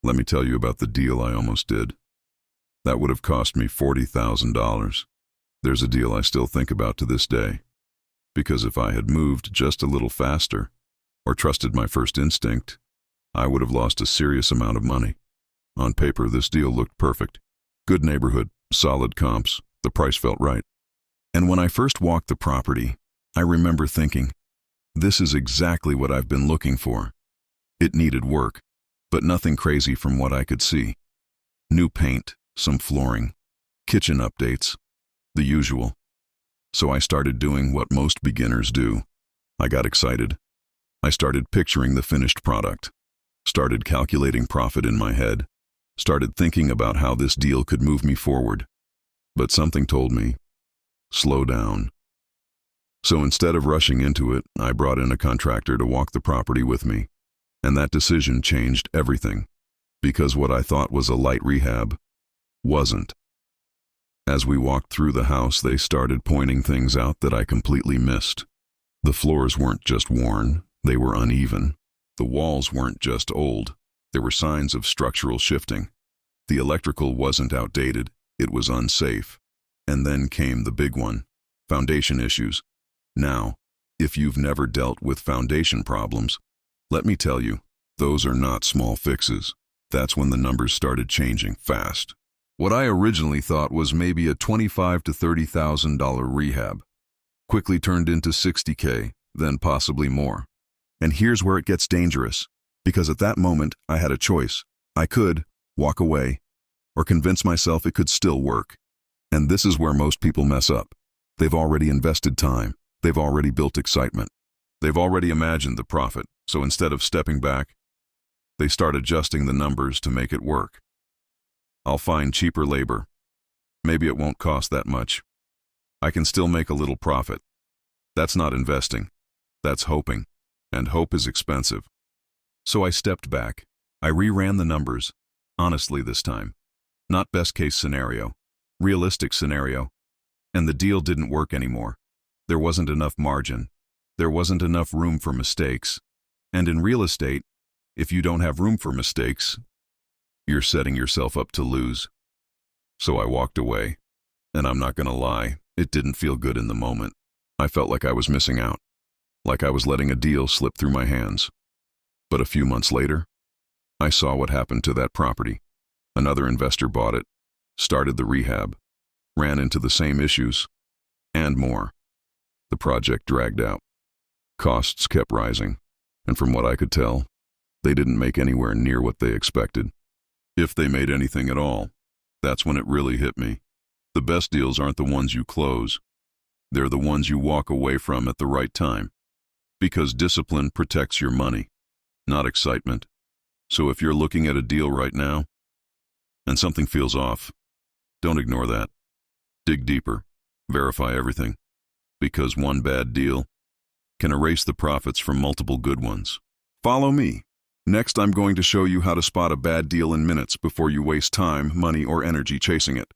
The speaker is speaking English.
Let me tell you about the deal I almost did. That would have cost me $40,000. There's a deal I still think about to this day. Because if I had moved just a little faster, or trusted my first instinct, I would have lost a serious amount of money. On paper, this deal looked perfect. Good neighborhood, solid comps, the price felt right. And when I first walked the property, I remember thinking, this is exactly what I've been looking for. It needed work, but nothing crazy from what I could see. New paint, some flooring, kitchen updates, the usual. So I started doing what most beginners do. I got excited. I started picturing the finished product, started calculating profit in my head, started thinking about how this deal could move me forward. But something told me, slow down. So instead of rushing into it, I brought in a contractor to walk the property with me. And that decision changed everything, because what I thought was a light rehab wasn't. As we walked through the house, they started pointing things out that I completely missed. The floors weren't just worn, they were uneven. The walls weren't just old, there were signs of structural shifting. The electrical wasn't outdated, it was unsafe. And then came the big one, foundation issues. Now, if you've never dealt with foundation problems, let me tell you, those are not small fixes. That's when the numbers started changing fast. What I originally thought was maybe a $25,000 to $30,000 rehab quickly turned into $60K, then possibly more. And here's where it gets dangerous, because at that moment I had a choice. I could walk away or convince myself it could still work. And this is where most people mess up. They've already invested time. They've already built excitement. They've already imagined the profit. So instead of stepping back, they start adjusting the numbers to make it work. I'll find cheaper labor. Maybe it won't cost that much. I can still make a little profit. That's not investing. That's hoping. And hope is expensive. So I stepped back. I reran the numbers. Honestly this time. Not best case scenario. Realistic scenario. And the deal didn't work anymore. There wasn't enough margin. There wasn't enough room for mistakes. And in real estate, if you don't have room for mistakes, you're setting yourself up to lose. So I walked away. And I'm not gonna lie, it didn't feel good in the moment. I felt like I was missing out. Like I was letting a deal slip through my hands. But a few months later, I saw what happened to that property. Another investor bought it, started the rehab, ran into the same issues, and more. The project dragged out. Costs kept rising, and from what I could tell, they didn't make anywhere near what they expected. If they made anything at all, that's when it really hit me. The best deals aren't the ones you close. They're the ones you walk away from at the right time. Because discipline protects your money, not excitement. So if you're looking at a deal right now, and something feels off, don't ignore that. Dig deeper. Verify everything. Because one bad deal can erase the profits from multiple good ones. Follow me. Next, I'm going to show you how to spot a bad deal in minutes before you waste time, money, or energy chasing it.